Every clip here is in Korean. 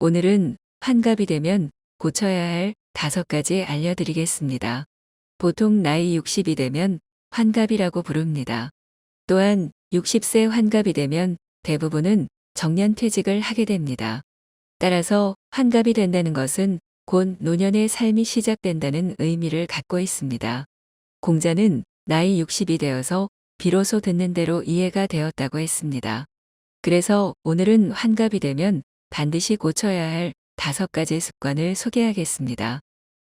오늘은 환갑이 되면 고쳐야 할 5가지 알려드리겠습니다. 보통 나이 60이 되면 환갑이라고 부릅니다. 또한 60세 환갑이 되면 대부분은 정년퇴직을 하게 됩니다. 따라서 환갑이 된다는 것은 곧 노년의 삶이 시작된다는 의미를 갖고 있습니다. 공자는 나이 60이 되어서 비로소 듣는 대로 이해가 되었다고 했습니다. 그래서 오늘은 환갑이 되면 반드시 고쳐야 할 5가지 습관을 소개하겠습니다.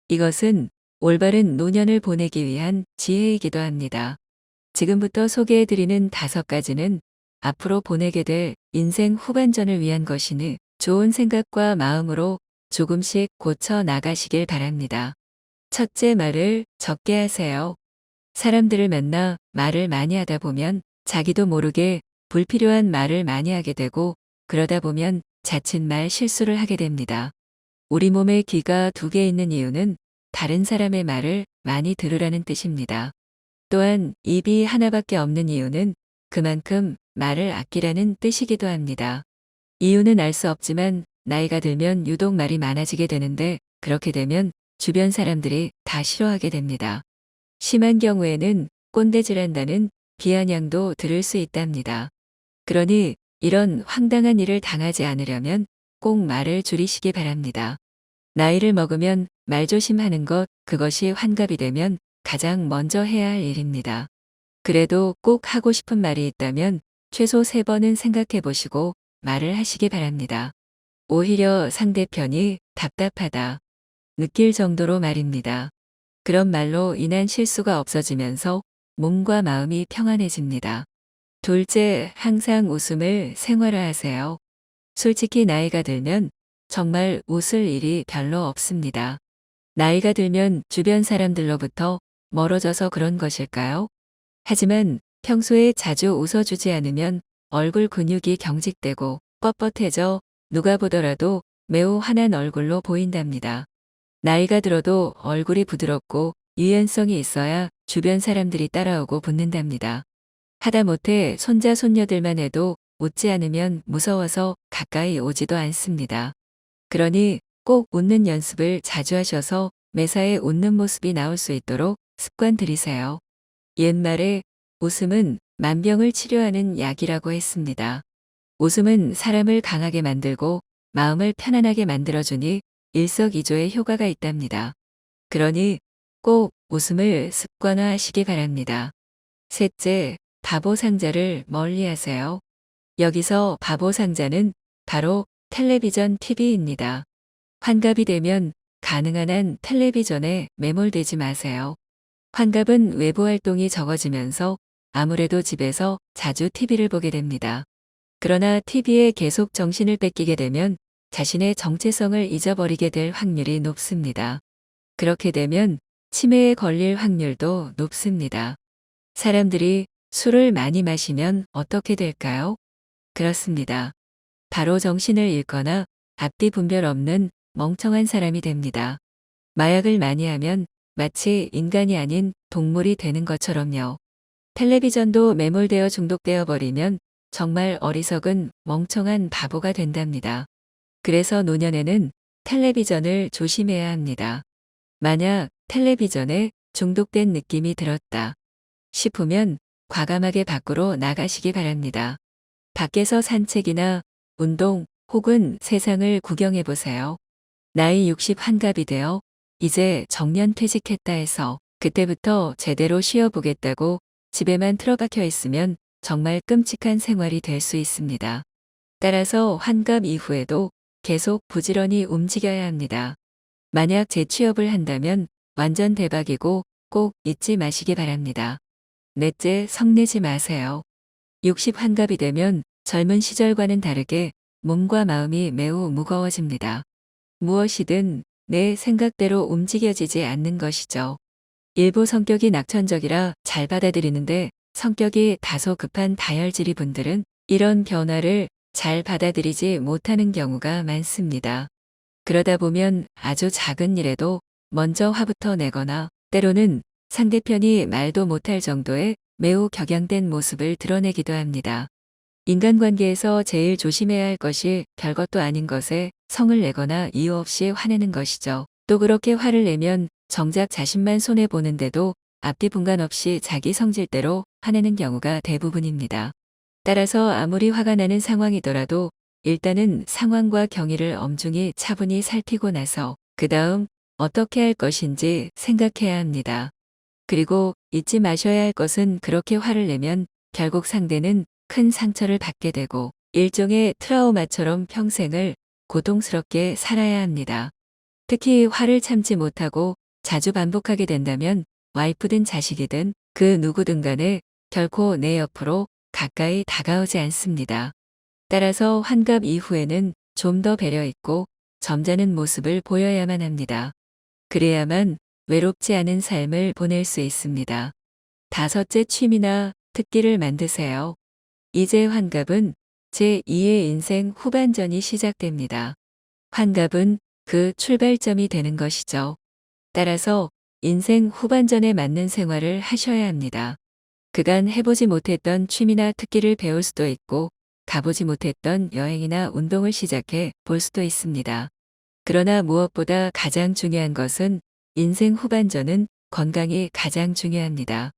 이것은 올바른 노년을 보내기 위한 지혜이기도 합니다. 지금부터 소개해드리는 5가지는 앞으로 보내게 될 인생 후반전을 위한 것이니 좋은 생각과 마음으로 조금씩 고쳐 나가시길 바랍니다. 첫째, 말을 적게 하세요. 사람들을 만나 말을 많이 하다 보면 자기도 모르게 불필요한 말을 많이 하게 되고 그러다 보면 자칫 말 실수를 하게 됩니다. 우리 몸에 귀가 2개 있는 이유는 다른 사람의 말을 많이 들으라는 뜻입니다. 또한 입이 하나밖에 없는 이유는 그만큼 말을 아끼라는 뜻이기도 합니다. 이유는 알 수 없지만 나이가 들면 유독 말이 많아지게 되는데 그렇게 되면 주변 사람들이 다 싫어하게 됩니다. 심한 경우에는 꼰대질한다는 비아냥도 들을 수 있답니다. 그러니 이런 황당한 일을 당하지 않으려면 꼭 말을 줄이시기 바랍니다. 나이를 먹으면 말조심하는 것, 그것이 환갑이 되면 가장 먼저 해야 할 일입니다. 그래도 꼭 하고 싶은 말이 있다면 최소 3번은 생각해 보시고 말을 하시기 바랍니다. 오히려 상대편이 답답하다 느낄 정도로 말입니다. 그런 말로 인한 실수가 없어지면서 몸과 마음이 평안해집니다. 둘째, 항상 웃음을 생활화하세요. 솔직히 나이가 들면 정말 웃을 일이 별로 없습니다. 나이가 들면 주변 사람들로부터 멀어져서 그런 것일까요? 하지만 평소에 자주 웃어주지 않으면 얼굴 근육이 경직되고 뻣뻣해져 누가 보더라도 매우 환한 얼굴로 보인답니다. 나이가 들어도 얼굴이 부드럽고 유연성이 있어야 주변 사람들이 따라오고 붙는답니다. 하다못해 손자 손녀들만 해도 웃지 않으면 무서워서 가까이 오지도 않습니다. 그러니 꼭 웃는 연습을 자주 하셔서 매사에 웃는 모습이 나올 수 있도록 습관 들이세요. 옛말에 웃음은 만병을 치료하는 약이라고 했습니다. 웃음은 사람을 강하게 만들고 마음을 편안하게 만들어주니 일석이조의 효과가 있답니다. 그러니 꼭 웃음을 습관화하시기 바랍니다. 셋째, 바보 상자를 멀리 하세요. 여기서 바보 상자는 바로 텔레비전 TV입니다. 환갑이 되면 가능한 한 텔레비전에 매몰되지 마세요. 환갑은 외부 활동이 적어지면서 아무래도 집에서 자주 TV를 보게 됩니다. 그러나 TV에 계속 정신을 뺏기게 되면 자신의 정체성을 잊어버리게 될 확률이 높습니다. 그렇게 되면 치매에 걸릴 확률도 높습니다. 사람들이 술을 많이 마시면 어떻게 될까요? 그렇습니다. 바로 정신을 잃거나 앞뒤 분별 없는 멍청한 사람이 됩니다. 마약을 많이 하면 마치 인간이 아닌 동물이 되는 것처럼요. 텔레비전도 매몰되어 중독되어 버리면 정말 어리석은 멍청한 바보가 된답니다. 그래서 노년에는 텔레비전을 조심해야 합니다. 만약 텔레비전에 중독된 느낌이 들었다 싶으면 과감하게 밖으로 나가시기 바랍니다. 밖에서 산책이나 운동 혹은 세상을 구경해 보세요. 나이 60 환갑이 되어 이제 정년퇴직했다 해서 그때부터 제대로 쉬어보겠다고 집에만 틀어박혀 있으면 정말 끔찍한 생활이 될 수 있습니다. 따라서 환갑 이후에도 계속 부지런히 움직여야 합니다. 만약 재취업을 한다면 완전 대박이고 꼭 잊지 마시기 바랍니다. 넷째, 성내지 마세요. 60 환갑이 되면 젊은 시절과는 다르게 몸과 마음이 매우 무거워집니다. 무엇이든 내 생각대로 움직여지지 않는 것이죠. 일부 성격이 낙천적이라 잘 받아들이는데 성격이 다소 급한 다혈질이 분들은 이런 변화를 잘 받아들이지 못하는 경우가 많습니다. 그러다 보면 아주 작은 일에도 먼저 화부터 내거나 때로는 상대편이 말도 못할 정도의 매우 격양된 모습을 드러내기도 합니다. 인간관계에서 제일 조심해야 할 것이 별것도 아닌 것에 성을 내거나 이유 없이 화내는 것이죠. 또 그렇게 화를 내면 정작 자신만 손해보는데도 앞뒤 분간 없이 자기 성질대로 화내는 경우가 대부분입니다. 따라서 아무리 화가 나는 상황이더라도 일단은 상황과 경위를 엄중히 차분히 살피고 나서 그 다음 어떻게 할 것인지 생각해야 합니다. 그리고 잊지 마셔야 할 것은 그렇게 화를 내면 결국 상대는 큰 상처를 받게 되고 일종의 트라우마처럼 평생을 고통스럽게 살아야 합니다. 특히 화를 참지 못하고 자주 반복하게 된다면 와이프든 자식이든 그 누구든 간에 결코 내 옆으로 가까이 다가오지 않습니다. 따라서 환갑 이후에는 좀 더 배려 있고 점잖은 모습을 보여야만 합니다. 그래야만 외롭지 않은 삶을 보낼 수 있습니다. 다섯째, 취미나 특기를 만드세요. 이제 환갑은 제2의 인생 후반전이 시작됩니다. 환갑은 그 출발점이 되는 것이죠. 따라서 인생 후반전에 맞는 생활을 하셔야 합니다. 그간 해보지 못했던 취미나 특기를 배울 수도 있고 가보지 못했던 여행이나 운동을 시작해 볼 수도 있습니다. 그러나 무엇보다 가장 중요한 것은 인생 후반전은 건강이 가장 중요합니다.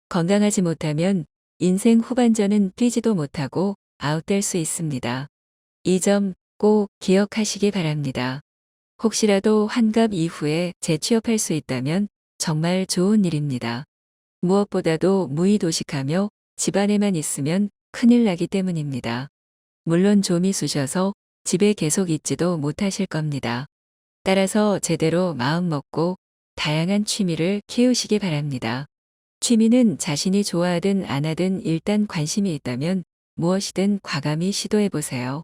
건강하지 못하면 인생 후반전은 뛰지도 못하고 아웃될 수 있습니다. 이 점 꼭 기억하시기 바랍니다. 혹시라도 환갑 이후에 재취업할 수 있다면 정말 좋은 일입니다. 무엇보다도 무의도식하며 집안에만 있으면 큰일 나기 때문입니다. 물론 좀이 쑤셔서 집에 계속 있지도 못하실 겁니다. 따라서 제대로 마음 먹고 다양한 취미를 키우시기 바랍니다. 취미는 자신이 좋아하든 안 하든 일단 관심이 있다면 무엇이든 과감히 시도해보세요.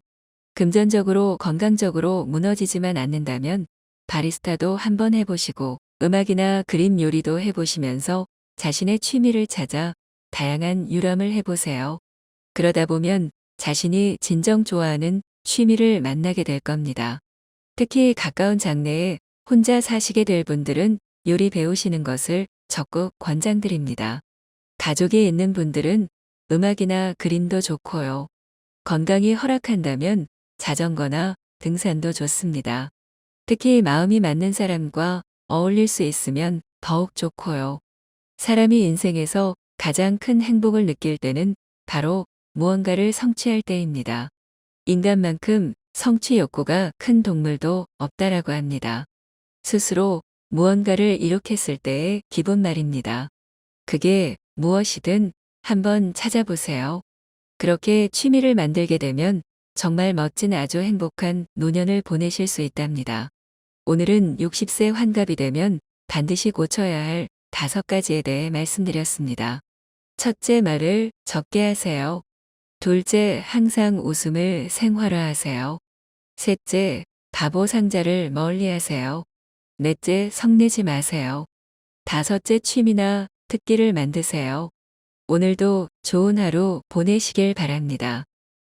금전적으로 건강적으로 무너지지만 않는다면 바리스타도 한번 해보시고 음악이나 그림 요리도 해보시면서 자신의 취미를 찾아 다양한 유람을 해보세요. 그러다 보면 자신이 진정 좋아하는 취미를 만나게 될 겁니다. 특히 가까운 장래에 혼자 사시게 될 분들은 요리 배우시는 것을 적극 권장드립니다. 가족이 있는 분들은 음악이나 그림도 좋고요. 건강이 허락한다면 자전거나 등산도 좋습니다. 특히 마음이 맞는 사람과 어울릴 수 있으면 더욱 좋고요. 사람이 인생에서 가장 큰 행복을 느낄 때는 바로 무언가를 성취할 때입니다. 인간만큼 성취 욕구가 큰 동물도 없다라고 합니다. 스스로 무언가를 이룩했을 때의 기분 말입니다. 그게 무엇이든 한번 찾아보세요. 그렇게 취미를 만들게 되면 정말 멋진 아주 행복한 노년을 보내실 수 있답니다. 오늘은 60세 환갑이 되면 반드시 고쳐야 할 5가지에 대해 말씀드렸습니다. 첫째, 말을 적게 하세요. 둘째, 항상 웃음을 생활화하세요. 셋째, 바보 상자를 멀리 하세요. 넷째, 성내지 마세요. 다섯째, 취미나 특기를 만드세요. 오늘도 좋은 하루 보내시길 바랍니다.